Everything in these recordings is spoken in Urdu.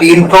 300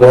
2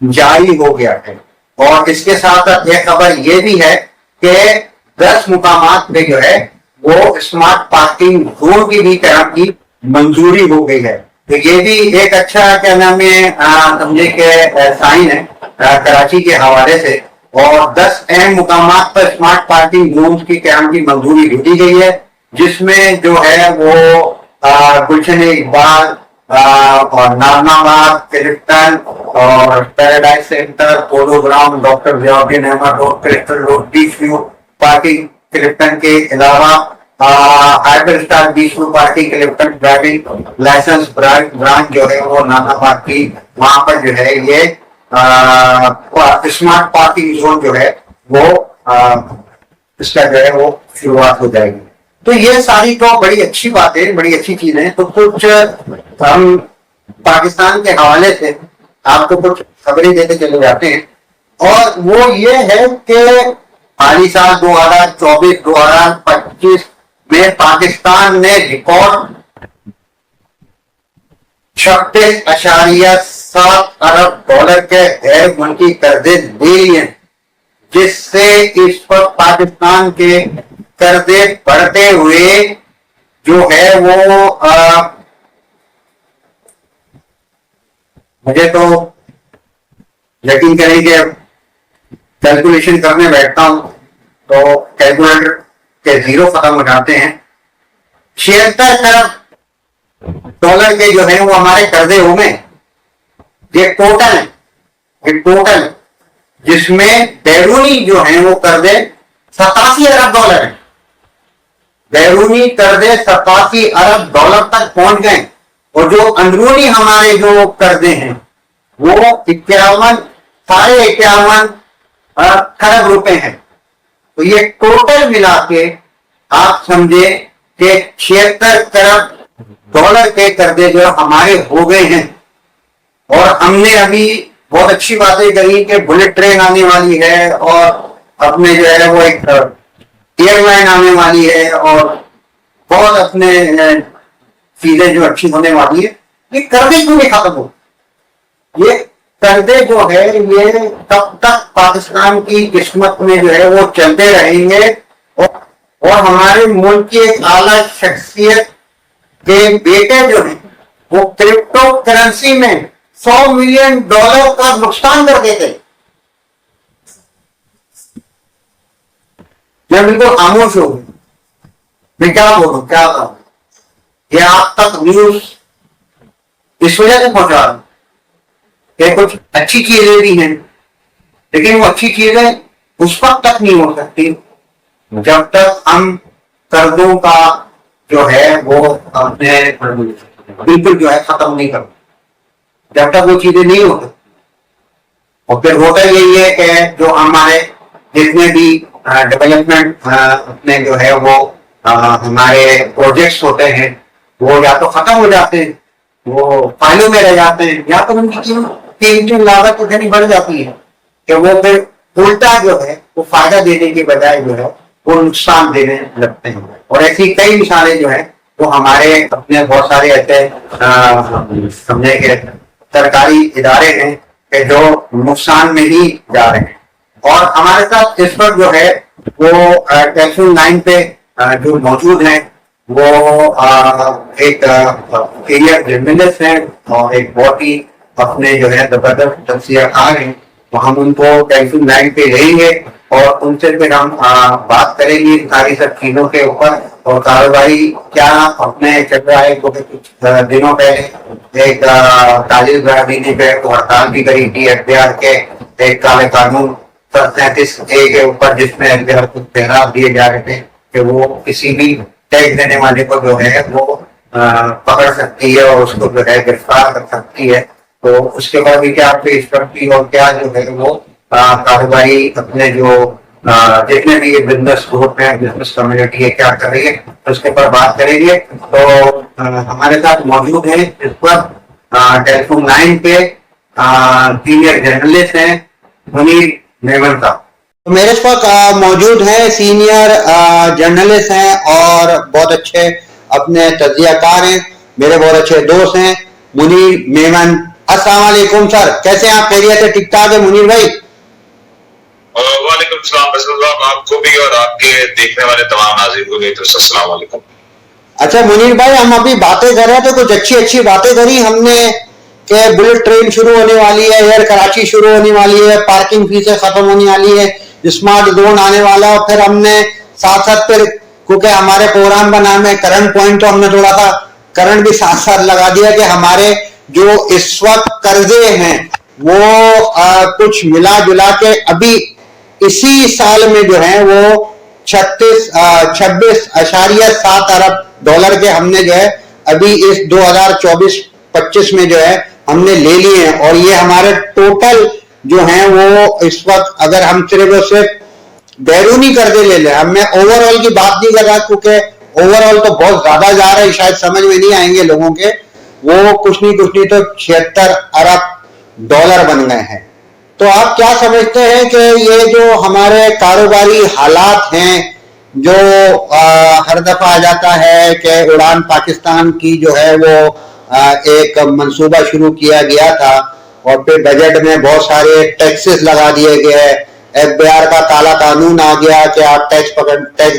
جاری ہو گیا ہے. اور اس کے ساتھ ایک خبر یہ بھی ہے کہ 10 مقامات پہ جو ہے وہ اسمارٹ پارکنگ زون کی بھی قیام کی منظوری ہو گئی ہے. تو یہ بھی ایک اچھا کیا نام ہے سمجھے کہ سائن ہے کراچی کے حوالے سے. اور 10 اہم مقامات پر اسمارٹ پارکنگ زون کی قیام کی منظوری دے دی گئی ہے، جس میں جو ہے وہ گلشن اقبال اور نارنا آباد، کلفٹن اور paradise centre, polo ground, doctor Ziauddin Ahmed road, crystal road, beach view parking Clifton کے علاوہ hyper star beach view parking Clifton driving licence branch جو ہے وہ نارنا آباد کی، وہاں پر جو ہے یہ اسمارٹ پارکنگ زون جو ہے وہ اس کا جو ہے وہ شروعات ہو جائے گی. تو یہ ساری تو بڑی اچھی باتیں، بڑی اچھی چیزیں. تو کچھ ہم پاکستان کے حوالے سے آپ کو کچھ خبریں دیتے چلے جاتے ہیں، اور وہ یہ ہے کہ حالی سال 2024-2025 میں پاکستان نے ریکارڈ 36.7 ارب ڈالر کے غیر ملکی قرضے لے لیے، جس سے اس وقت پاکستان کے قرضے بڑھتے ہوئے جو ہے وہ مجھے تو یقین کریں کہ کیلکولیشن کرنے بیٹھتا ہوں تو کیلکولیٹر کے زیرو ختم ہو جاتے ہیں. 76 ارب ڈالر کے جو ہے وہ ہمارے قرضے ہو گئے. یہ ٹوٹل ہے، یہ ٹوٹل جس میں بیرونی جو ہیں وہ قرضے 87 ارب ڈالر ہیں. بیرونی قرضے 87 ارب ڈالر تک پہنچ گئے، اور جو اندرونی ہمارے جو قرضے ہیں وہ 51 کروڑ روپے ہیں. تو یہ ٹوٹل ملا کے آپ سمجھے کہ 76 ارب ڈالر کے قرضے جو ہمارے ہو گئے ہیں. اور ہم نے ابھی بہت اچھی باتیں کری کہ بلٹ ٹرین آنے والی ہے، اور اپنے جو ہے وہ ایک ایئر لائن آنے والی ہے، اور بہت اپنے چیزیں جو اچھی ہونے والی ہے. یہ قرضے کیوں نہیں ختم ہو؟ یہ قرضے جو ہے یہ تب تک پاکستان کی قسمت میں جو ہے وہ چلتے رہیں گے. اور ہمارے ملک کی ایک اعلیٰ شخصیت کے بیٹے جو ہیں وہ کرپٹو کرنسی میں $100 ملین کا نقصان کر دیتے. میں بالکل خاموش ہو گئی، میں کیا بولوں کیا کروں. یہ آپ تک نیوز اس وجہ سے پہنچا رہا ہوں کہ کچھ اچھی چیزیں بھی ہیں، لیکن وہ اچھی چیزیں اس وقت تک نہیں ہو سکتی جب تک ہم قرضوں کا جو ہے وہ اپنے بالکل جو ہے ختم نہیں کرتے، جب تک وہ چیزیں نہیں ہوتی. اور پھر ہوتا یہی ہے کہ جو ہمارے جتنے بھی ڈیولپمنٹ اپنے جو ہے وہ ہمارے پروجیکٹس ہوتے ہیں وہ یا تو ختم ہو جاتے ہیں، وہ فائلوں میں رہ جاتے ہیں، یا تو ان کی قیمتی لاگت اتنی بڑھ جاتی ہے کہ وہ پھر الٹا جو ہے وہ فائدہ دینے کی بجائے جو ہے وہ نقصان دینے لگتے ہیں. اور ایسی کئی مثالیں جو ہیں وہ ہمارے اپنے بہت سارے ایسے سمجھے کہ سرکاری ادارے ہیں کہ جو نقصان میں ہی جا رہے ہیں. اور ہمارے ساتھ اس وقت جو ہے وہ ٹیلیفون لائن پہ جو موجود ہیں وہ ایک ایریا جرنلسٹ ہیں اور ایک بہت ہی اپنے جو ہے زبردست تجزیہ کار ہیں. تو ہم ان کو ٹیلیفون لائن پہ رہیں گے اور ان سے پھر ہم بات کریں گے ساری سب چیزوں کے اوپر. اور کاروباری کیا اپنے چل رہا ہے، کچھ دنوں پہلے ایک تاجر برادری پہ ہڑتال بھی کری تھی FBR کے ایک کالے قانون 37A کے اوپر، جس میں FBR کو پیغام دیے جا رہے تھے کہ وہ کسی بھی ٹیکس دینے والے کو جو ہے وہ پکڑ سکتی ہے اور اس کو جو ہے گرفتار کر سکتی ہے. تو اس کے بعد بھی کیا پیش کرتی اور کیا جو ہے وہ کاروباری اپنے جو جتنے بھی یہ بزنس گروپ ہیں، بزنس کمیونٹی ہے، کیا کر رہی ہے اس کے اوپر بات کریں گے. تو ہمارے ساتھ موجود ہیں اس پر ٹیلیفون لائن پہ سینئر جرنلسٹ ہیں منیر میمن صاحب. میرے پاس موجود ہیں سینئر جرنلسٹ ہیں اور بہت اچھے اپنے تجزیہ کار ہیں، میرے بہت اچھے دوست ہیں منیر میمن السلام علیکم سر، کیسے ہیں آپ؟ خیریت ہے؟ ٹھیک ٹھاک ہے منیر بھائی؟ وعلیکم السلام فیصل صاحب، آپ کو بھی اور آپ کے دیکھنے والے تمام ناظرین کو بھی السلام علیکم۔ اچھا منیر بھائی، ہم ابھی باتیں کر رہے ہیں تو کچھ اچھی اچھی باتیں کری ہم نے کہ بلٹ ٹرین شروع ہونے والی ہے، ایئر کراچی شروع ہونے والی ہے، پارکنگ فیسیں ختم ہونے والی ہے، اسمارٹ زون آنے والا ہے، پھر ہم نے ساتھ ساتھ پھر کیونکہ ہمارے پروگرام کا نام ہے کرنٹ پوائنٹ، تو ہم نے تھوڑا سا کرنٹ بھی ساتھ ساتھ لگا دیا کہ ہمارے جو اس وقت قرضے ہیں وہ کچھ ملا جلا کے ابھی اسی سال میں جو ہے وہ 26.7 ارب ڈالر کے ہم نے جو ہے ابھی اس 2024-25 میں جو ہے ہم نے لے لیے ہیں، اور یہ ہمارے ٹوٹل جو ہیں وہ اس وقت اگر ہم صرف بیرونی قرضے لے لیں، ہم میں اوور آل کی بات نہیں کر رہا کیونکہ اوور آل تو بہت زیادہ جا رہا ہے، شاید سمجھ میں نہیں آئیں گے لوگوں کے، وہ کچھ نہیں تو 76 ارب ڈالر بن گئے ہیں۔ تو آپ کیا سمجھتے ہیں کہ یہ جو ہمارے کاروباری حالات ہیں، جو ہر دفعہ آ جاتا ہے کہ اڑان پاکستان کی جو ہے وہ ایک منصوبہ شروع کیا گیا تھا اور پھر بجٹ میں بہت سارے ٹیکسز لگا دیے گئے، ایف بی آر کا کالا قانون آ گیا کہ آپ ٹیکس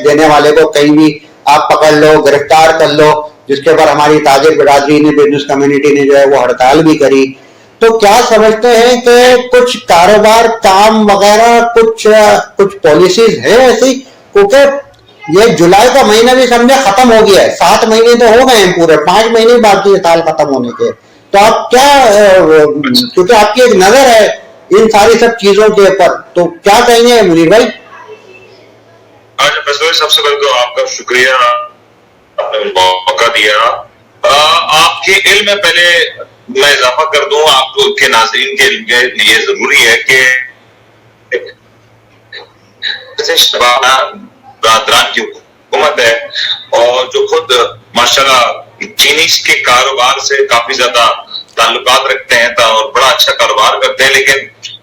دینے والے کو کہیں بھی آپ پکڑ لو، گرفتار کر لو، جس کے اوپر ہماری تاجر برادری نے، بزنس کمیونٹی نے جو ہے وہ ہڑتال بھی کری۔ تو کیا سمجھتے ہیں کہ کچھ کاروبار کام وغیرہ کچھ پالیسیز ہے ایسی؟ کیونکہ یہ جولائی کا مہینہ بھی سمجھے ختم ہو گیا ہے، 7 مہینے تو ہو گئے ہیں، پورے 5 مہینے باقی ہے سال ختم ہونے کے۔ تو آپ کیا، کیونکہ آپ کی ایک نظر ہے ان ساری سب چیزوں کے اوپر، تو کیا کہیں گے منیر بھائی؟ سب سے پہلے تو آپ کا شکریہ، آپ نے موقع دیا۔ آپ کے علم میں پہلے میں اضافہ کر دوں، آپ کے ناظرین کے لیے ضروری ہے کہ برادران کی حکومت ہے اور جو خود ماشاءاللہ چینی کے کاروبار سے کافی زیادہ تعلقات رکھتے ہیں اور بڑا اچھا کاروبار کرتے ہیں، لیکن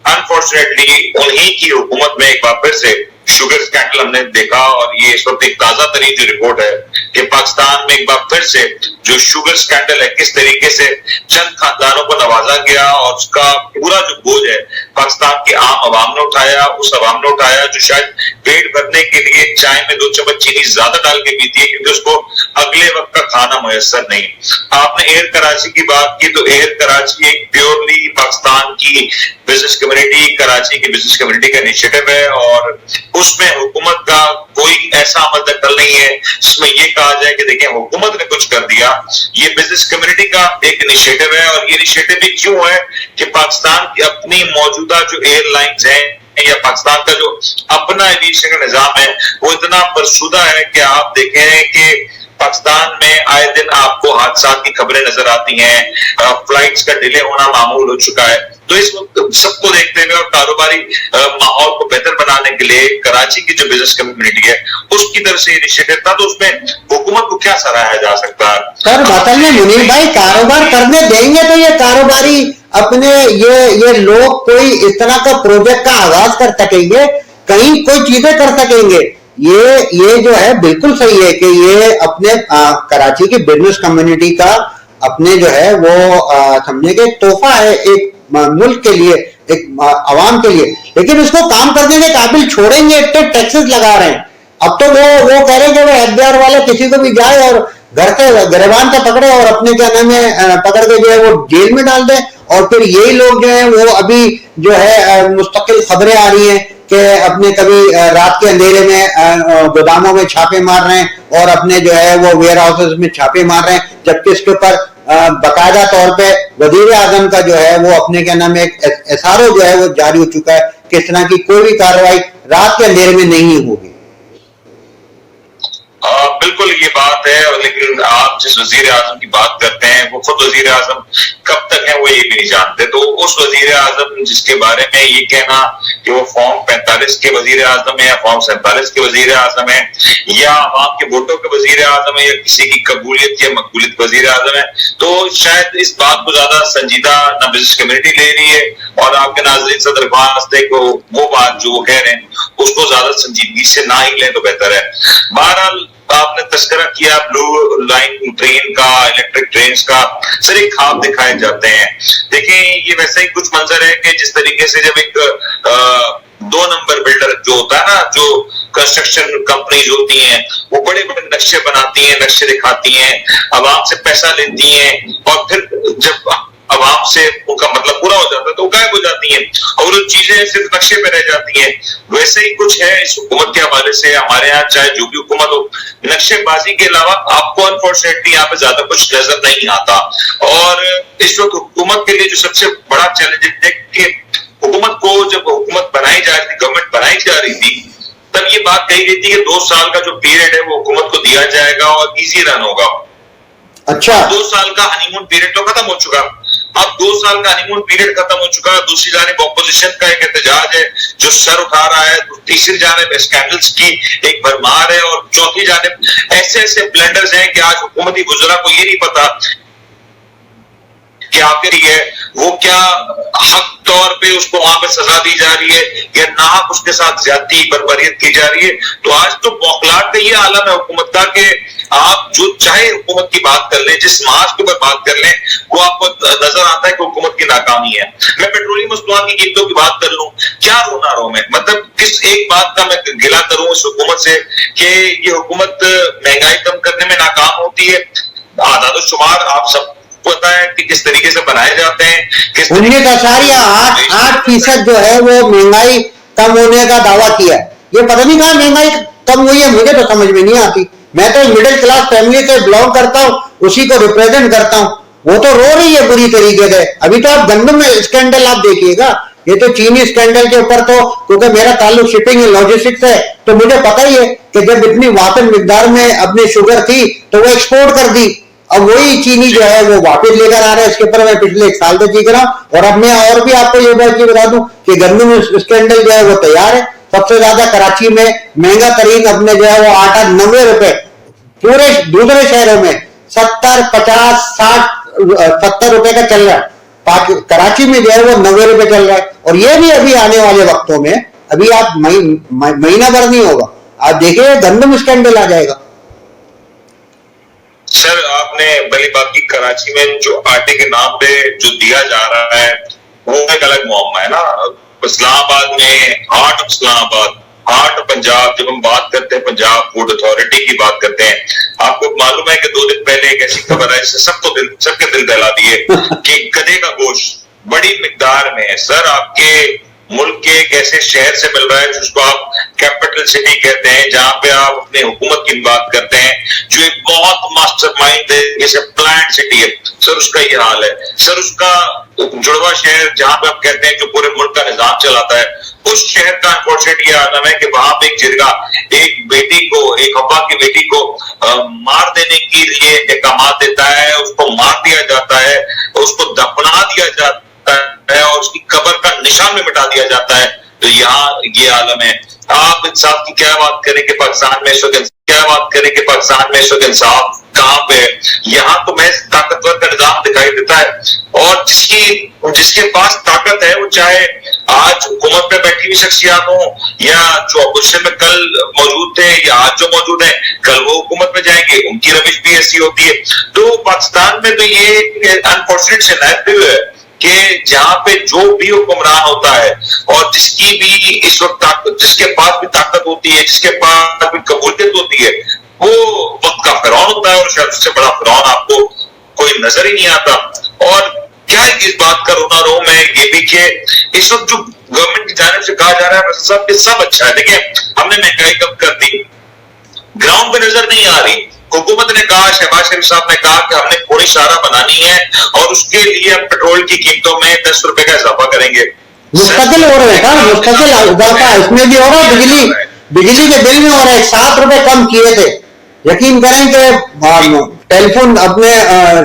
انفارچونیٹلی انہی کی حکومت میں ایک بار پھر سے شوگر اسکینڈل ہم نے دیکھا، اور یہ اس وقت ایک تازہ ترین جو رپورٹ ہے کہ پاکستان میں ایک بار پھر سے جو شوگر اسکینڈل ہے، کس طریقے سے چند خاندانوں کو نوازا گیا اور اس کا پورا جو بوجھ ہے پاکستان کے عام عوام نے اٹھایا، اس عوام نے اٹھایا جو شاید پیٹ بھرنے کے لیے چائے میں 2 چمچ چینی زیادہ ڈال کے پیتی ہے کیونکہ اس کو اگلے وقت کا کھانا میسر نہیں۔ آپ نے ایئر کراچی کی بات کی، تو ایئر کراچی ایک پیورلی پاکستان کی بزنس کمیونٹی، کراچی کی بزنس کمیونٹی کا انیشیٹو ہے، اور اس میں حکومت کا کوئی ایسا عمل دخل نہیں ہے جس میں یہ کہا جائے کہ دیکھیں حکومت نے کچھ کر دیا۔ یہ بزنس کمیونٹی کا ایک انیشیٹو ہے، اور یہ انیشیٹو بھی کیوں ہے کہ پاکستان کی اپنی موجودہ جو ایئر لائنز ہیں یا پاکستان کا جو اپنا ایویشن کا نظام ہے وہ اتنا فرسودہ ہے کہ آپ دیکھیں کہ پاکستان میں آئے دن آپ کو حادثات کی خبریں نظر آتی ہیں، فلائٹس کا ڈیلے ہونا معمول ہو چکا ہے۔ تو اس وقت سب کو دیکھتے ہوئے اور کاروباری ماحول کو بہتر بنانے کے لیے کراچی کی جو بزنس کمیونٹی ہے اس کی طرف سے انیشیٹو تھا، تو اس میں حکومت کو کیا سراہا جا سکتا ہے؟ سر بتل میں منیر بھائی کاروبار کرنے دیں گے تو یہ کاروباری اپنے یہ لوگ کوئی اس طرح کا پروجیکٹ کا آغاز کر سکیں گے، کہیں کوئی چیزیں کر سکیں گے؟ یہ جو ہے بالکل صحیح ہے کہ یہ اپنے کراچی کی بزنس کمیونٹی کا اپنے جو ہے وہ سمجھے کہ تحفہ ہے ایک ملک کے لیے، ایک عوام کے لیے، لیکن اس کو کام کرنے کے قابل چھوڑیں گے، اتنے ٹیکسز لگا رہے ہیں۔ اب تو وہ کہہ رہے ہیں کہ وہ ایف بی آر والے کسی کو بھی جائے اور گھر سے گریبان سے پکڑے اور اپنے کیا نام ہے پکڑ کے جو ہے وہ جیل میں ڈال دیں، اور پھر یہی لوگ جو ہیں وہ ابھی جو ہے مستقل خبریں آ رہی ہیں کہ اپنے کبھی رات کے اندھیرے میں گوداموں میں چھاپے مار رہے ہیں اور اپنے جو ہے وہ ویئر ہاؤسز میں چھاپے مار رہے ہیں، جبکہ اس کے اوپر باقاعدہ طور پہ وزیر اعظم کا جو ہے وہ اپنے کیا نام ہے ایس آر او جو ہے وہ جاری ہو چکا ہے کہ اس طرح کی کوئی بھی کارروائی رات کے اندھیرے میں نہیں ہوگی۔ بالکل یہ بات ہے، لیکن آپ جس وزیر اعظم کی بات کرتے ہیں وہ خود وزیر اعظم کب تک ہیں وہ یہ بھی نہیں جانتے، تو اس وزیر اعظم جس کے بارے میں یہ کہنا کہ وہ فارم 45 کے وزیر اعظم ہے یا فارم 47 کے وزیر اعظم ہے یا عوام کے ووٹوں کے وزیر اعظم ہے یا کسی کی قبولیت یا مقبولیت وزیر اعظم ہے، تو شاید اس بات کو زیادہ سنجیدہ نہ بزنس کمیونٹی لے رہی ہے، اور آپ کے ناظرین سے درخواست ہے کہ وہ بات جو وہ کہہ رہے ہیں اس کو زیادہ سنجیدگی سے نہ ہی لیں تو بہتر ہے۔ بہرحال آپ نے تذکرہ کیا بلو لائن ٹرین کا, الیکٹرک ٹرینز کا, سر ایک خواب دکھائے جاتے ہیں. دیکھیں یہ ویسا ہی کچھ منظر ہے کہ جس طریقے سے جب ایک 2 نمبر بلڈر جو ہوتا ہے نا, جو کنسٹرکشن کمپنیز ہوتی ہیں, وہ بڑے بڑے نقشے بناتی ہیں, نقشے دکھاتی ہیں, عوام سے پیسہ لیتی ہیں, اور پھر جب عوام سے ان کا مطلب پورا ہو جاتا ہے تو وہ غائب ہو جاتی ہیں اور وہ چیزیں صرف نقشے پہ رہ جاتی ہیں. ویسے ہی کچھ ہے اس حکومت کے حوالے سے. ہمارے یہاں چاہے جو بھی حکومت ہو, نقشے بازی کے علاوہ آپ کو انفارچونیٹلی یہاں پہ زیادہ کچھ نظر نہیں آتا. اور اس وقت حکومت کے لیے جو سب سے بڑا چیلنج ہے کہ حکومت کو جب حکومت بنائی جا رہی تھی, گورنمنٹ بنائی جا رہی تھی, تب یہ بات کہی گئی تھی کہ 2 سال کا جو پیریڈ ہے وہ حکومت کو دیا جائے گا اور ایزی رن ہوگا. اچھا 2 سال کا ہنی مون پیریڈ تو ختم ہو چکا. اب 2 سال کا ہنی مون پیریڈ ختم ہو چکا. دوسری جانب اپوزیشن کا ایک احتجاج ہے جو سر اٹھا رہا ہے. تیسری جانب اسکینڈلز کی ایک بھرمار ہے. اور چوتھی جانب ایسے ایسے بلنڈرز ہیں کہ آج حکومتی وزراء کو یہ نہیں پتا کہ آپ کے لیے وہ کیا حق طور پہ اس کو وہاں پہ سزا دی جا رہی ہے یا ناحق اس کے ساتھ زیادتی بربریت کی جا رہی ہے. تو آج تو بوکھلاہٹ کا یہ عالم ہے حکومت کا کہ آپ جو چاہے حکومت کی بات کر لیں, جس معاش کے اوپر بات کر لیں, وہ آپ کو نظر آتا ہے کہ حکومت کی ناکامی ہے. میں پیٹرولیم مصنوعات کی قیمتوں کی بات کر لوں, کیا رونا رو میں, مطلب کس ایک بات کا میں گلہ کروں اس حکومت سے کہ یہ حکومت مہنگائی کم کرنے میں ناکام ہوتی ہے. اعداد و شمار آپ سب پتا ہے کہ کس طریقے سے بنائے جاتے ہیں. 19.8% جو ہے وہ مہنگائی کم ہونے کا دعویٰ کیا ہے. یہ پتہ نہیں کہاں مہنگائی کم ہوئی ہے, مجھے تو سمجھ میں نہیں آتی. میں تو مڈل کلاس فیملی سے بلانگ کرتا ہوں, اسی کو ریپرزینٹ کرتا ہوں. وہ تو رو رہی ہے بری طریقے سے. ابھی تو آپ گندم میں اسکینڈل آپ دیکھیے گا, یہ تو چینی اسکینڈل کے اوپر تو کیونکہ میرا تعلق شپنگ اینڈ لاجسٹکس ہے تو مجھے پتہ ہی ہے کہ جب اتنی واطن مقدار میں اپنی شوگر تھی تو وہ ایکسپورٹ کر دی. اب وہی چینی جو ہے وہ واپس لے کر آ رہا ہے. اس کے اوپر میں پچھلے 1 سال سے سیکھ رہا ہوں. اور اب میں اور بھی آپ کو یہ بات بتا دوں کہ گندم اسکینڈل جو ہے وہ تیار ہے. سب سے زیادہ کراچی میں مہنگا ترین اپنے جو ہے وہ آٹا 90 روپے, پورے دوسرے شہروں میں 70, 50, 60, 70 روپے کا چل رہا ہے. کراچی میں جو ہے وہ 90 روپے چل رہا ہے. اور یہ بھی ابھی آنے والے وقتوں میں, ابھی آپ مہینہ بھر نہیں ہوگا, آپ دیکھیں گندم اسکینڈل آ جائے گا. سر آپ نے بلی بات کی. کراچی میں جو آٹے کے نام پہ جو دیا جا رہا ہے وہ ایک الگ معاملہ ہے نا. اسلام آباد میں ہارٹ آف اسلام آباد, ہارٹ آف پنجاب, جب ہم بات کرتے ہیں پنجاب فوڈ اتھارٹی کی بات کرتے ہیں, آپ کو معلوم ہے کہ 2 دن پہلے ایک ایسی خبر ہے جس سے سب کے دل دہلا دیے کہ گدھے کا گوشت بڑی مقدار میں ہے. سر آپ کے ملک کے ایک ایسے شہر سے مل رہا ہے جس کو آپ کیپٹل سٹی کہتے ہیں, جہاں پہ آپ اپنے حکومت کی بات کرتے ہیں جو ایک بہت ماسٹر مائنڈ ہے, جیسے پلانٹ سٹی ہے. سر اس کا یہ حال ہے. سر اس کا جڑوا شہر جہاں پہ آپ کہتے ہیں جو پورے ملک کا نظام چلاتا ہے, اس شہر کا انفارچونیٹ یہ عالم ہے کہ وہاں پہ ایک جرگہ ایک بیٹی کو, ایک ابا کی بیٹی کو مار دینے کے لیے احکامات دیتا ہے, اس کو مار دیا جاتا ہے, اس کو دفنا دیا جاتا ہے اور اس کی قبر کا نشان میں مٹا دیا جاتا ہے. تو یہاں یہ عالم ہے. آپ انصاف کی کیا بات کریں کہ پاکستان میں اس وقت انصاف کہاں پہ ہے. یہاں تو محض طاقتور کا نظام دکھائی دیتا ہے, اور جس کے پاس طاقت ہے وہ چاہے آج حکومت پہ بیٹھی ہوئی شخصیات ہوں یا جو اپوزیشن میں کل موجود تھے یا آج جو موجود ہیں, کل وہ حکومت میں جائیں گے, ان کی روش بھی ایسی ہوتی ہے. تو پاکستان میں تو یہ انفارچونیٹ سینیریو ہے کہ جہاں پہ جو بھی حکمران ہوتا ہے اور جس کی بھی اس وقت جس کے پاس بھی طاقت ہوتی ہے, جس کے پاس بھی قبولیت ہوتی ہے, وہ وقت کا فرعون ہوتا ہے. اور شاید اس سے بڑا فرعون آپ کو کوئی نظر ہی نہیں آتا. اور کیا اس بات کا رونا رو میں یہ بھی کہ اس وقت جو گورنمنٹ کی جانب سے کہا جا رہا ہے سب کے سب اچھا ہے. دیکھیں ہم نے مہنگائی کم کر دی, گراؤنڈ پہ نظر نہیں آ رہی. حکومت نے کہا, شہباز شریف صاحب نے کہا کہ ہم نے تھوڑی شارہ بنانی ہے اور اس کے لیے ہم پیٹرول کی قیمتوں میں 10 روپے کا اضافہ کریں گے. مستقل ہو رہے ہیں, مستقل اضافہ اس میں بھی ہو رہا ہے. بجلی کے بل میں ہو رہا ہے, 7 روپے کم کیے تھے. یقین کریں کہ ٹیلی فون اپنے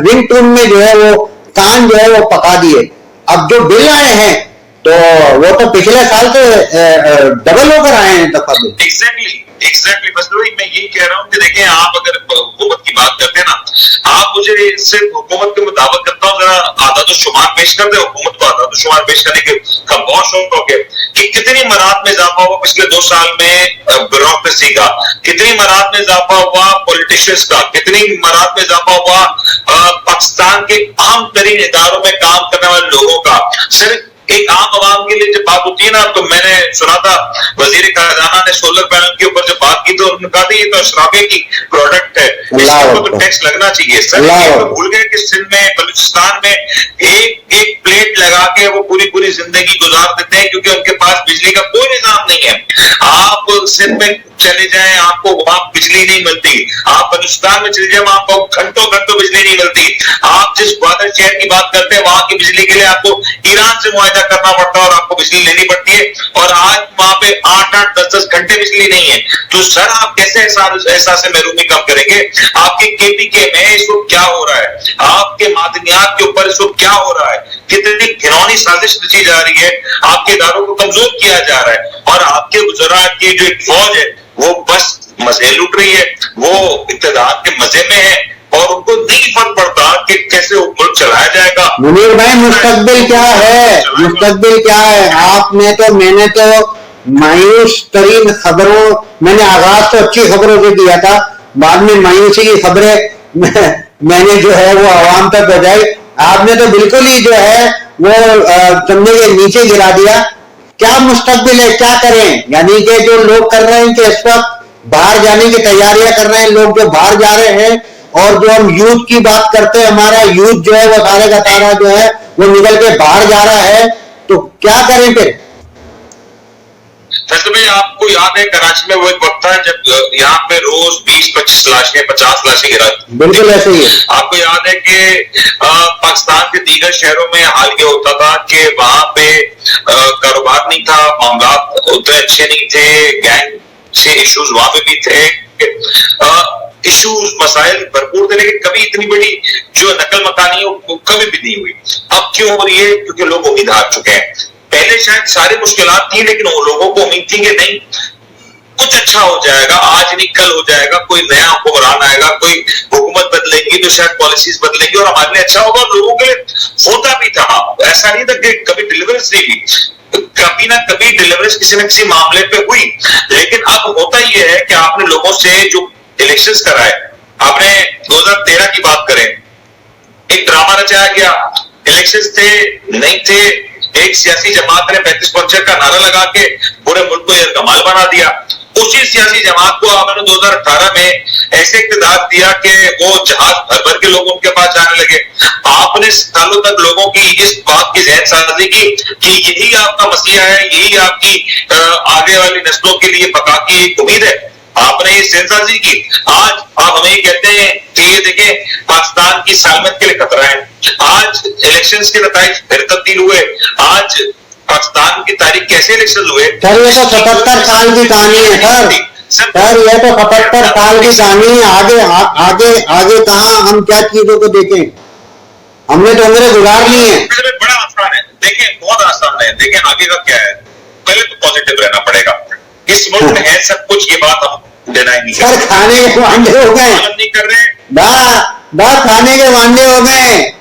رنگ ٹون میں جو ہے وہ کان جو ہے وہ پکا دیے. اب جو بل آئے ہیں تو وہ تو پچھلے سال سے ڈبل ہو کر آئے ہیں دفعہ میں. ایگزیکٹلی بس میں یہی کہہ رہا ہوں کہ دیکھیں آپ اگر حکومت کی بات کرتے ہیں نا, آپ مجھے صرف حکومت کے مطابق کرتا ہوں, ذرا اعداد و شمار پیش کر دیں. حکومت کو اعداد و شمار پیش کرنے کا بہت شوق ہو گیا کہ کتنی مراحت میں اضافہ ہوا پچھلے 2 سال میں بیوروکریسی کا, کتنی مراحت میں اضافہ ہوا پولیٹیشنز کا, کتنی مراحت میں اضافہ ہوا پاکستان کے عام ترین اداروں میں کام کرنے والے لوگوں کا. صرف ایک عام عوام کے لیے جب بات ہوتی ہے نا, تو میں نے سنا تھا وزیر خزانہ نے سولر پینل کے اوپر جب بات کی تو انہوں نے کہا تھا یہ تو اشرافیہ کی پروڈکٹ ہے, اس کے اوپر تو ٹیکس لگنا چاہیے. سر یہ تو بھول گئے کہ سندھ میں بلوچستان میں ایک پلیٹ لگا کے وہ پوری زندگی گزار دیتے ہیں کیونکہ ان کے پاس بجلی کا کوئی نظام نہیں ہے. آپ سندھ میں چلے جائیں آپ کو وہاں بجلی نہیں ملتی, آپ بلوچستان میں چلے جائیں وہاں کو گھنٹوں بجلی نہیں ملتی. آپ جس گوادر شہر کی بات کرتے ہیں وہاں کی بجلی کے لیے آپ کو ایران سے معاہدہ کرنا پڑتا ہے اور آپ کو بجلی لینی پڑتی ہے, اور آج وہاں پہ 8-8 10-10 گھنٹے بجلی نہیں ہے. تو سر آپ کیسے احساس محرومی کم کریں گے؟ آپ کے KPK میں اس وقت کیا ہو رہا ہے, آپ کے معدنیات کے اوپر اس وقت کیا ہو رہا ہے, کتنی گھنونی سازش رچی جا رہی ہے, آپ کے اداروں کو کمزور کیا جا رہا ہے, اور آپ کے وزراء کی جو ایک فوج ہے وہ بس مزے لوٹ رہی ہے, وہ اقتدار کے مزے میں ہے اور ان کو نہیں فرق پڑتا کہ کیسے وہ ملک چلایا جائے گا. منیر بھائی مستقبل کیا ہے, مستقبل کیا ہے؟ آپ نے تو میں نے تو مایوس ترین خبروں, میں نے آغاز تو اچھی خبروں سے کیا تھا, بعد میں مایوسی کی خبریں میں نے جو ہے وہ عوام تک پہنچائی. آپ نے تو بالکل ہی جو ہے وہ کندھے کے نیچے گرا دیا. کیا مستقبل ہے, کیا کریں؟ یعنی کہ جو لوگ کر رہے ہیں کہ اس وقت باہر جانے کی تیاریاں کر رہے ہیں, لوگ جو باہر جا رہے ہیں, اور جو ہم یوتھ کی بات کرتے ہیں, ہمارا یوتھ جو ہے وہ سارے کا سارا جو ہے وہ نکل کے باہر جا رہا ہے, تو کیا کریں پھر؟ فیصل بھائی آپ کو یاد ہے کراچی میں وہ ایک وقت تھا جب یہاں پہ روز 20-25 لاشیں 50 لاشیں گرا, بالکل ایسے ہی ہے. آپ کو یاد ہے کہ پاکستان کے دیگر شہروں میں حال یہ ہوتا تھا کہ وہاں پہ کاروبار نہیں تھا, معاملات اتنے اچھے نہیں تھے, گینگ سے ایشوز وہاں پہ بھی تھے, ایشوز مسائل بھرپور تھے, لیکن کبھی اتنی بڑی جو نقل مکانی ہے کبھی بھی نہیں ہوئی. اب کیوں ہو رہی ہے؟ کیونکہ لوگ امید ہار چکے ہیں. پہلے شاید ساری مشکلات تھیں لیکن وہ لوگوں کو امید تھی کہ نہیں کچھ اچھا ہو جائے گا, آج نہیں کل ہو جائے گا, کوئی نیا حکمران آئے گا, کوئی حکومت بدلے گی تو شاید پالیسیز بدلیں گی اور ہمارے لیے اچھا ہوگا. اور لوگوں کے لیے ہوتا بھی تھا, ایسا نہیں تھا کہ کبھی ڈیلیوریز نہیں ہوئی, کبھی نہ کبھی ڈیلیوریز کسی نہ کسی معاملے پہ ہوئی. لیکن اب ہوتا یہ ہے کہ آپ نے لوگوں سے جو الیکشنز کرائے, آپ نے 2013 کی بات کریں, ایک ڈرامہ رچایا گیا, الیکشنز تھے نہیں تھے, ایک سیاسی جماعت نے 35% کا نعرہ لگا کے پورے ملک کو یرغمال بنا دیا. اسی سیاسی جماعت کو آپ نے 2018 میں ایسے اقتدار دیا کہ وہ جہاز بھر بھر کے لوگ ان کے پاس جانے لگے. آپ نے سالوں تک لوگوں کی اس بات کی ذہن سازی کی کہ یہی آپ کا مسئلہ ہے, یہی آپ کی آگے والی نسلوں کے لیے بقا کی امید ہے. آپ نے یہ ذہن سازی کی. آج آپ ہمیں یہ کہتے ہیں کہ یہ دیکھیں پاکستان کی سالمیت کے لیے خطرہ ہے. آج الیکشنز کے نتائج پھر تبدیل ہوئے. آج پاکستان کی تاریخ کیسے الیکشن ہوئے؟ سر یہ تو 77 سال کی کہانی ہے سر, سر یہ تو 77 سال کی کہانی ہے. آگے آگے آگے کہاں ہم کیا چیزوں کو دیکھیں, ہم نے تو عمریں گزار لی ہیں. بڑا آسان ہے, دیکھیں بہت آسان ہے. دیکھیں آگے کا کیا ہے, پہلے تو پازیٹیو رہنا پڑے گا. اس ملک میں ہے سب کچھ, یہ بات ہم ڈینائی نہیں سر کھانے کے وانڈے ہو گئے, نہیں کر رہے, بس کھانے کے وانڈے ہو گئے.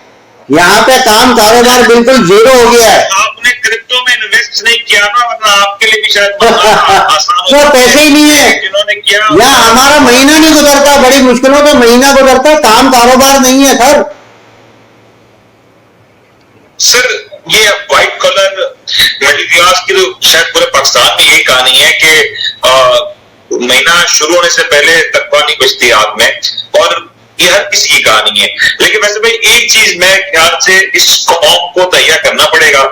یہاں پہ کام کاروبار بالکل زیرو ہو گیا ہے. آپ نے کرپٹو میں انویسٹ نہیں کیا نا, ورنہ آپ کے لیے بھی شاید آسان وہ پیسے ہی نہیں ہے, جنہوں نے کیا یا ہمارا مہینہ نہیں گزرتا, بڑی مشکلوں سے مہینہ گزرتا, کام کاروبار نہیں ہے سر. سر یہ وائٹ کالر مڈل کلاس کی تو شاید پورے پاکستان میں یہی کہانی ہے کہ مہینہ شروع ہونے سے پہلے تنخواہ نہیں بچتی ہاتھ میں, اور یہ ہر کسی کی کہانی ہے. لیکن ویسے بھائی ایک چیز میں خیال سے اس قوم کو تہیا کرنا پڑے گا,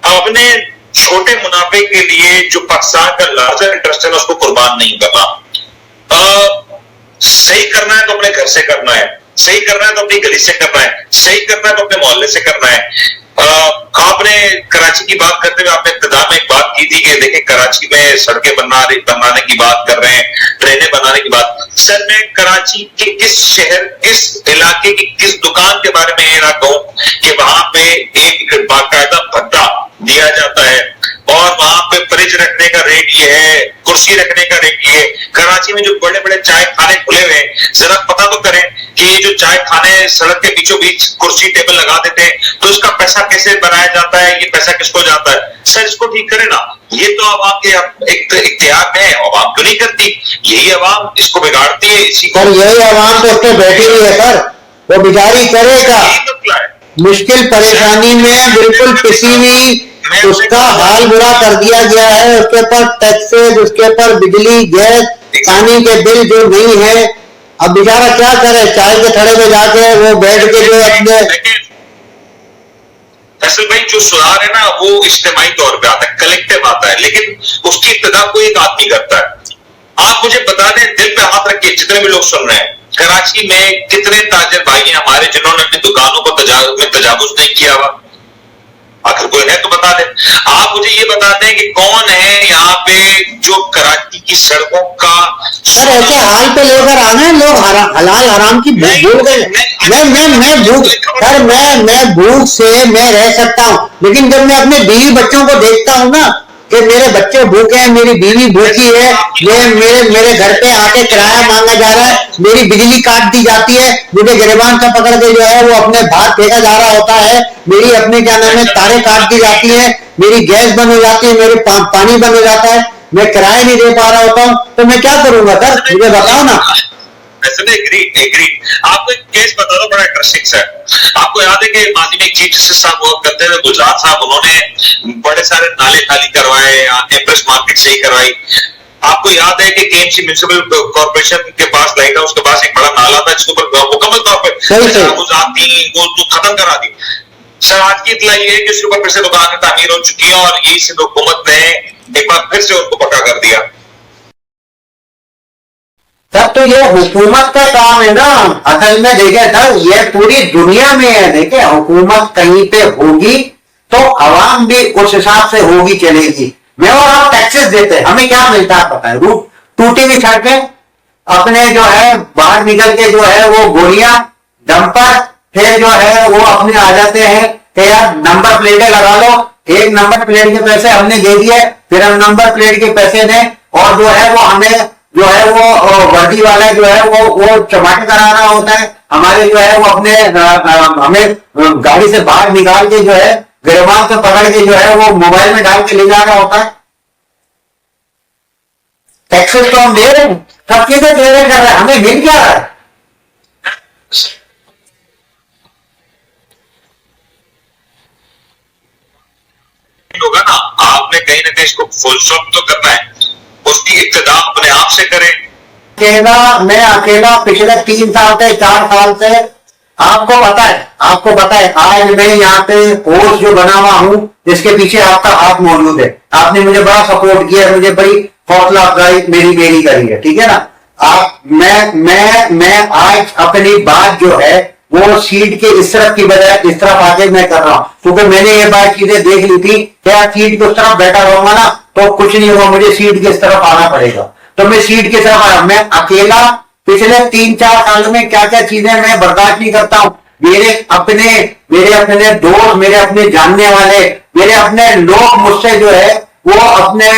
اپنے چھوٹے منافع کے لیے جو پاکستان کا لارجر انٹرسٹ ہے اس کو قربان نہیں کرنا. صحیح کرنا ہے تو اپنے گھر سے کرنا ہے, صحیح کرنا ہے تو اپنی گلی سے کرنا ہے, صحیح کرنا ہے تو اپنے محلے سے کرنا ہے. آپ نے کراچی کی بات کرتے ہوئے آپ نے ابتدا میں ایک بات کی تھی کہ دیکھیں کراچی میں سڑکیں بنانے کی بات کر رہے ہیں, ٹرینیں بنانے کی بات. سر میں کراچی کے کس شہر, کس علاقے کی کس دکان کے بارے میں یہ نہ کہوں کہ وہاں پہ ایک باقاعدہ بھٹا دیا جاتا ہے اور وہاں پہ فریج رکھنے کا ریٹ یہ ہے, کرسی رکھنے کا ریٹ یہ ہے. کراچی میں جو بڑے بڑے چائے کھانے کھلے ہوئے ہیں, ذرا پتا تو کریں کہ یہ جو چائے کھانے سڑک کے بیچوں بیچ کرسی ٹیبل لگا دیتے ہیں تو اس کا پیسہ کیسے بنایا جاتا ہے, یہ پیسہ کس کو جاتا ہے؟ سر اس کو ٹھیک کرے نا. یہ تو عوام کے ایک اختیار ہے, عوام کیوں نہیں کرتی؟ یہی عوام اس کو بگاڑتی ہے. اسی کو یہی عوام تو اس پہ بیٹھی ہوئی ہے سر, وہ بیچاری کرے گا. یہی مسئلہ ہے. مشکل پریشانی میں بالکل پسی ہوئی, اس کا حال برا کر دیا گیا ہے. اس کے اوپر ٹیکسز, اس کے اوپر بجلی, گیس, پانی کے بل جو نہیں ہے. اب بیچارہ کیا کرے, چائے کے تھڑے پہ جا کے وہ بیٹھ کے جو اپنے فیصل بھائی جو سدھار ہے نا وہ اجتماعی طور پہ آتا ہے, کلیکٹیو آتا ہے, لیکن اس کی ابتدا کوئی ایک آدمی کرتا ہے. آپ مجھے بتا دیں, دل پہ ہاتھ رکھیے جتنے بھی لوگ سن رہے ہیں, کراچی میں کتنے تاجر بھائی ہیں ہمارے جنہوں نے اپنی دکانوں کو تجاوز نہیں کیا ہوا؟ اگر کوئی ہے تو بتا دیں. آپ مجھے یہ بتا دیں کہ کون ہے یہاں پہ جو کراچی کی سڑکوں کا سر ایسے حال پہ لے کر آنا ہے لوگ حلال حرام کی بھول گئے. میں بھوک سر میں بھوک سے میں رہ سکتا ہوں, لیکن جب میں اپنے بیوی بچوں کو دیکھتا ہوں نا کہ میرے بچے بھوکے ہیں, میری بیوی بھوکی ہے, میرے گھر پہ آ کے کرایہ مانگا جا رہا ہے, میری بجلی کاٹ دی جاتی ہے, مجھے گریبان سے پکڑ کے جو ہے وہ اپنے بھاگ پھینکا جا رہا ہوتا ہے, میری اپنے کیا نام ہے تاریں کاٹ دی جاتی ہیں, میری گیس بند ہو جاتی ہے, میرے پانی بند ہو جاتا ہے, میں کرایہ نہیں دے پا رہا ہوتا ہوں, تو میں کیا کروں گا سر, مجھے بتاؤ نا. آپ کو ایک کیس بتا دو, بڑا انٹرسٹنگ ہے. آپ کو یاد ہے کہ ماضی میں چیف جسٹس صاحب ہوا کرتے تھے گجرات صاحب, انہوں نے بڑے سارے نالے خالی کروائے, ایمپریس مارکیٹ صحیح کروائی. آپ کو یاد ہے کہ KMC میونسپل کارپوریشن کے پاس لائٹ ہاؤس کے پاس ایک بڑا نالا تھا جس کے اوپر مکمل طور پہ وہ ختم کرا دی. سر آج کی اطلاع یہ ہے کہ اس کے اوپر پھر سے دکانیں تعمیر ہو چکی ہیں اور یہی سندھ حکومت نے ایک بار پھر سے ان کو پکا کر دیا. سر تو یہ حکومت کا کام ہے نا, اصل میں دیکھیں سر یہ پوری دنیا میں ہے. دیکھیں حکومت کہیں پہ ہوگی تو عوام بھی اس حساب سے ہوگی, چلے گی. میں اور آپ ٹیکسز دیتے ہیں, ہمیں کیا ملتا ہے پتہ ہے, روٹ ٹوٹی ہوئی سڑکیں, اپنے جو ہے باہر نکل کے جو ہے وہ گولیاں, ڈمپر, پھر جو ہے وہ اپنے آ جاتے ہیں کہ یار نمبر پلیٹیں لگا لو, ایک نمبر پلیٹ کے پیسے ہم نے دے دیے, پھر ہم نمبر پلیٹ کے پیسے دیں, اور جو ہے وہ ہمیں جو ہے وہ وردی والا جو ہے وہ چماٹے کرا رہا ہوتا ہے, ہمارے جو ہے وہ اپنے ہمیں گاڑی سے باہر نکال کے جو ہے گریبان سے پکڑ کے جو ہے وہ موبائل میں ڈال کے لے جا رہا ہوتا ہے. ٹیکسز تو ہم دے رہے ہیں, سب چیزیں دے رہے کر رہے ہیں, ہمیں مل کیا رہا ہے؟ ہوگا نا, آپ نے کہیں نہ کہیں اس کو فل اسٹاپ تو کرنا ہے, اس کی ابتدا اپنے آپ سے کریں. میں اکیلا پچھلے 3 سال سے 4 سال سے آپ کو پتا ہے آج میں یہاں پہ پوسٹ جو بنا ہوا ہوں جس کے پیچھے آپ کا ہاتھ موجود ہے. آپ نے مجھے بڑا سپورٹ کیا, مجھے بڑی حوصلہ افزائی میری کری ہے, ٹھیک ہے نا. آپ میں آج اپنی بات جو ہے وہ سیٹ کے اس طرف کی بجائے اس طرف آ کے میں کر رہا ہوں, کیونکہ میں نے یہ بات چیزیں دیکھ لی تھی کہ سیٹ کے اس طرف بیٹھا رہوں گا نا تو کچھ نہیں ہوگا, مجھے سیٹ کے اس طرف آنا پڑے گا. تو میں سیٹ کی طرف آیا, میں اکیلا پچھلے 3-4 سال میں کیا کیا چیزیں میں برداشت نہیں کرتا ہوں. میرے اپنے دوست, میرے اپنے جاننے والے, میرے اپنے لوگ مجھ سے جو ہے وہ اپنے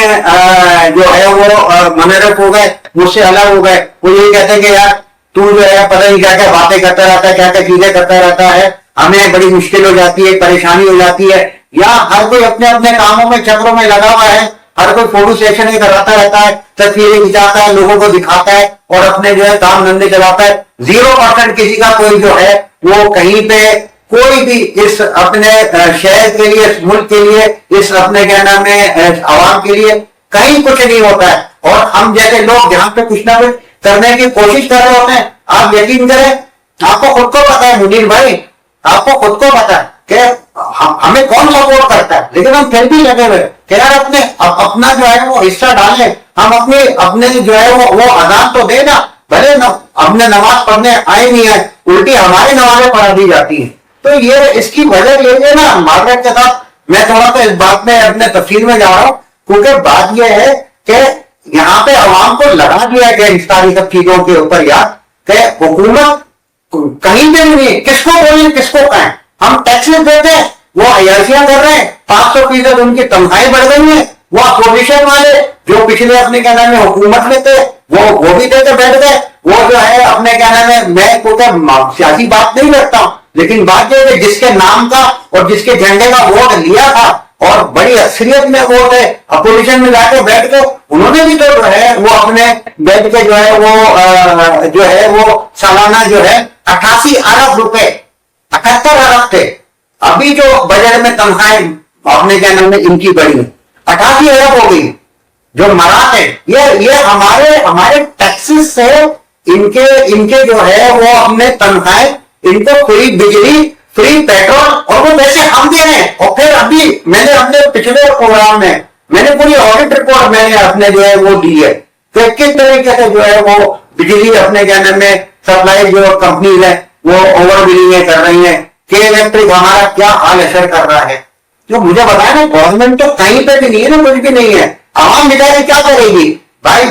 جو ہے وہ منحرف ہو گئے, مجھ سے الگ ہو گئے. وہ یہ کہتے ہیں کہ یار تو جو ہے پتہ نہیں کیا کیا باتیں کرتا رہتا ہے, کیا کیا چیزیں کرتا رہتا ہے, ہمیں بڑی مشکل ہو جاتی ہے, پریشانی ہو جاتی ہے. یا ہر کوئی اپنے اپنے کاموں میں چکروں میں لگا ہوا ہے, ہر کوئی فوٹو سیشن ہی کراتا رہتا ہے, تصویریں کھنچاتا ہے, لوگوں کو دکھاتا ہے اور اپنے جو ہے کام دھندے چلاتا ہے. 0% کسی کا کوئی جو ہے وہ کہیں پہ کوئی بھی اس اپنے شہر کے لیے, اس ملک کے لیے, اس اپنے کیا نام ہے عوام کے لیے کہیں کچھ نہیں ہوتا ہے. اور ہم جیسے لوگ جہاں پہ کچھ نہ کچھ کرنے کی کوشش کر رہے ہوتے ہیں, آپ یقین کریں, آپ کو خود کو پتا ہے منیر بھائی, آپ کو خود کو پتا ہے کہ ہمیں کون سپورٹ کرتا ہے, لیکن ہم پھر بھی لگے ہوئے کہ یار اپنا جو ہے وہ حصہ ڈالیں, ہم اپنے جو ہے وہ اذان تو دے نا, بھلے اپنے نماز پڑھنے آئے نہیں آئے, الٹی ہماری نمازیں پڑھا دی جاتی ہیں. تو یہ اس کی وجہ یہ ہے نا, مارکیٹ کے ساتھ میں تھوڑا سا اس بات میں اپنے تفصیل میں جا رہا ہوں, کیونکہ بات یہ ہے کہ یہاں پہ عوام کو لگا دیا گیا ان ساری سب چیزوں کے اوپر یار کہ حکومت کہیں بھی نہیں, کس کو بولیں کس کو کہیں, ہم ٹیکسز دیتے ہیں, وہ عیاشیاں کر رہے ہیں, 500% ان کی تنخواہیں بڑھ گئی ہیں. وہ اپوزیشن والے جو پچھلے اپنے کیا نام ہے حکومت میں تھے وہ بھی دے کے بیٹھ گئے. وہ جو ہے اپنے کیا نام ہے, میں کوئی سیاسی بات نہیں کرتا ہوں, لیکن بات یہ ہے جس کے نام کا اور جس کے جھنڈے کا ووٹ لیا تھا اور بڑی اکثریت میں ووٹ ہے, اپوزیشن میں جا کے بیٹھ گئے, انہوں نے بھی تو جو ہے وہ اپنے بیٹھ کے جو ہے وہ سالانہ جو ہے 88 ارب روپے 78 ارب تھے. ابھی جو بجٹ میں تنخواہیں اپنے کیا نام ہے ان کی بڑی 88 ارب ہو گئی. جو مراد ہے یہ ہمارے ٹیکسز سے ان کے جو ہے وہ اپنے تنخواہیں, ان کو فری بجلی, فری پیٹرول, اور وہ پیسے ہم دے رہے ہیں. اور پھر ابھی میں نے اپنے پچھلے پروگرام میں نے پوری آڈٹ رپورٹ میں نے اپنے جو ہے وہ دی ہے کہ کس طریقے سے جو ہے وہ بجلی اپنے کیا نام میں سپلائی جو کمپنیز ہیں وہ اوور بلنگ کر رہی ہیں, کہ الیکٹرک ہمارا کیا حال اثر کر رہا ہے. جو مجھے بتایا نا, گورنمنٹ تو کہیں پہ بھی نہیں ہے نا, کچھ بھی نہیں ہے. عوام بیچاری کیا کرے گی بھائی,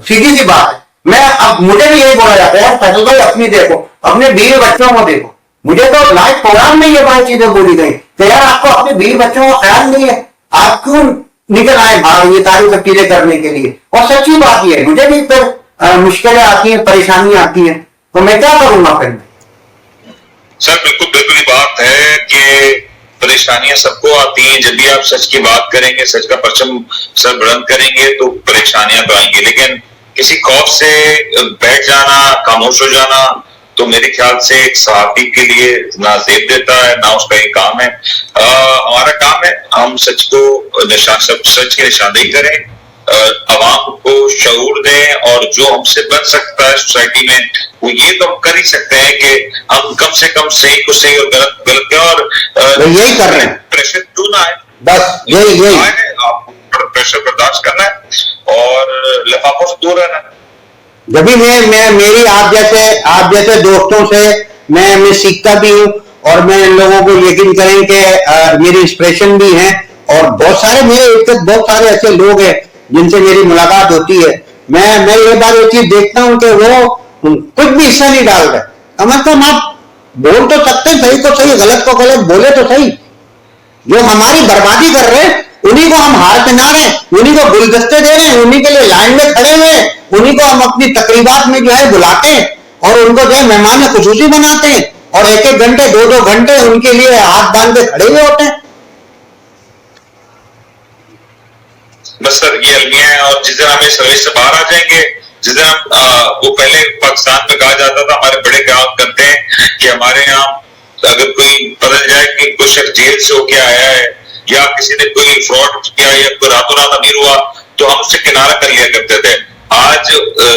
سیدھی سی بات ہے. میں اب مجھے بھی یہی بولا جاتا ہے فیصل بھائی اپنی دیکھو, اپنے بیوی بچوں کو دیکھو. مجھے تو لائف پروگرام میں یہ بڑی چیزیں بولی گئی کہ یار آپ کو اپنے بیوی بچوں کا خیال نہیں ہے, آپ کیوں نکل آئے باہر یہ ساری سب چیزیں کرنے کے لیے. اور سچی بات یہ ہے, مجھے بھی پھر مشکلیں آتی ہیں, پریشانیاں آتی ہیں, تو میں کیا کروں گا پھر. سر بالکل یہ بات ہے کہ پریشانیاں سب کو آتی ہیں. جب بھی آپ سچ کی بات کریں گے, سچ کا پرچم سر بلند کریں گے تو پریشانیاں تو آئیں گی, لیکن کسی خوف سے بیٹھ جانا, خاموش ہو جانا تو میرے خیال سے ایک صحافی کے لیے نہ زیب دیتا ہے نہ اس کا یہ کام ہے. ہمارا کام ہے ہم سچ کو سچ کی نشاندہی کریں, عوام کو شعور دیں, اور جو ہم سے بن سکتا ہے سوسائٹی میں وہ یہ تو ہم کر ہی سکتے ہیں کہ ہم کم سے کم صحیح کو صحیح اور غلط اور یہی کر رہے ہیں. پریشر کیوں نہ آئے, بس یہی آپ کو پریشر برداشت کرنا ہے اور لفافوں سے دور رہنا ہے. جبھی میں میری آپ جیسے دوستوں سے میں سیکھتا بھی ہوں, اور میں ان لوگوں کو یقین کریں کہ میری انسپریشن بھی ہیں, اور بہت سارے ایسے لوگ ہیں جن سے میری ملاقات ہوتی ہے. میں یہ بات یہ چیز دیکھتا ہوں کہ وہ کچھ بھی حصہ نہیں ڈال رہے. کم از کم آپ بول تو سکتے ہیں, صحیح کو صحیح, غلط کو غلط بولے تو صحیح. جو ہماری بربادی کر رہے ہیں انہیں کو ہم ہار پہنا رہے ہیں, انہیں کو گلدستے دے رہے ہیں, انہیں کے لیے لائن میں کھڑے ہوئے ہیں, انہیں کو ہم اپنی تقریبات میں جو ہے بلاتے ہیں اور ان کو جو ہے مہمان خصوصی بناتے ہیں, اور 1-1 گھنٹے 2-2 گھنٹے ان کے لیے ہاتھ باندھ کے کھڑے ہوئے ہوتے ہیں. بس سر یہ المیہ ہے, اور جس دن ہم اس روش سے باہر آ جائیں گے, جس دن ہم وہ پہلے پاکستان میں کہا جاتا تھا, ہمارے بڑے قیام کرتے ہیں کہ ہمارے یہاں اگر کوئی پتہ چل جائے کہ کوئی شخص جیل سے ہو کے آیا ہے یا کسی نے کوئی فراڈ کیا یا کوئی راتوں رات امیر ہوا تو ہم اس سے کنارہ کر لیا کرتے تھے. آج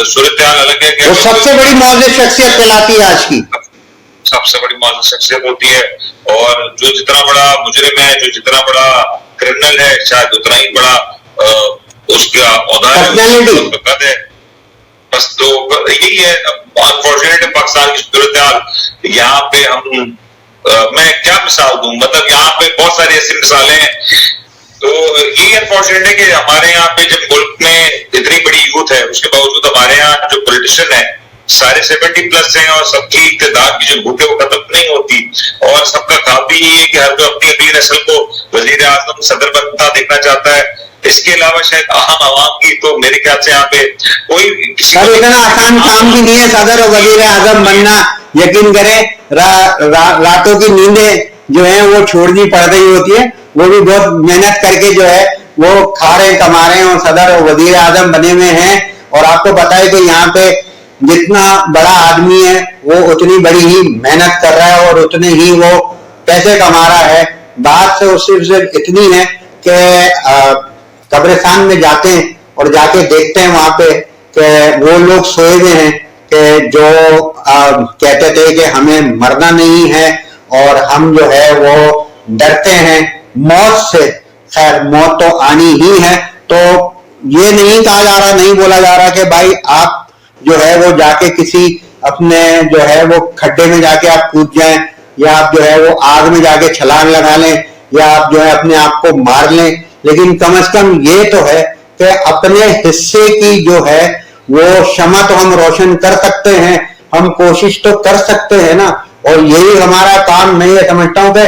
صورتحال الگ ہے کہ وہ سب سے بڑی معزز شخصیت کہلاتی ہے آج کی, سب سے بڑی معزز شخصیت ہوتی ہے, اور جو جتنا بڑا مجرم ہے, جو جتنا بڑا کرمنل ہے, شاید اتنا ہی بڑا اس کا عہدہ ہے. بس تو یہی ہے انفارچونیٹ پاکستان کی صورتحال. یہاں پہ ہم میں کیا مثال دوں, مطلب یہاں پہ بہت ساری ایسی مثالیں ہیں. تو یہی انفارچونیٹ ہے کہ ہمارے یہاں پہ جب ملک میں اتنی بڑی یوتھ ہے, اس کے باوجود ہمارے یہاں جو پولیٹیشین ہے سارے 70+ ہیں, اور سب کی اقتدار کی جو بھوک ہے وہ ختم نہیں ہوتی, اور سب کا خواب بھی یہ ہے کہ ہر کوئی اپنی اگلی نسل کو وزیر اعظم صدر بنتا دیکھنا چاہتا ہے. اس کے علاوہ شاید اہم عوام کی تو میرے خیال سے یہاں پہ کوئی سر اتنا آسان کام بھی نہیں ہے صدر اور وزیر اعظم بننا. یقین کریں راتوں کی نیندیں جو ہیں وہ چھوڑنی پڑ رہی ہوتی ہے, وہ بھی بہت محنت کر کے جو ہے وہ کھا رہے ہیں کما رہے ہیں اور صدر اور وزیر اعظم بنے ہوئے ہیں. اور آپ کو پتا ہے کہ یہاں پہ جتنا بڑا آدمی ہے وہ اتنی بڑی ہی محنت کر رہا ہے اور اتنے ہی وہ پیسے کما رہا ہے. بات سے صرف اتنی ہے کہ قبرستان میں جاتے ہیں اور جا کے دیکھتے ہیں وہاں پہ کہ وہ لوگ سوئے ہوئے ہیں کہ جو کہتے تھے کہ ہمیں مرنا نہیں ہے اور ہم جو ہے وہ ڈرتے ہیں موت سے. خیر موت تو آنی ہی ہے, تو یہ نہیں کہا جا رہا, نہیں بولا جا رہا کہ بھائی آپ جو ہے وہ جا کے کسی اپنے جو ہے وہ کھڈے میں جا کے آپ کود جائیں, یا آپ جو ہے وہ آگ میں جا کے چھلانگ لگا لیں, یا آپ جو ہے اپنے آپ کو مار لیں. لیکن کم از کم یہ تو ہے کہ اپنے حصے کی جو ہے وہ شمع تو ہم روشن کر سکتے ہیں, ہم کوشش تو کر سکتے ہیں نا. اور یہی ہمارا کام, میں یہ سمجھتا ہوں کہ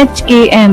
HKM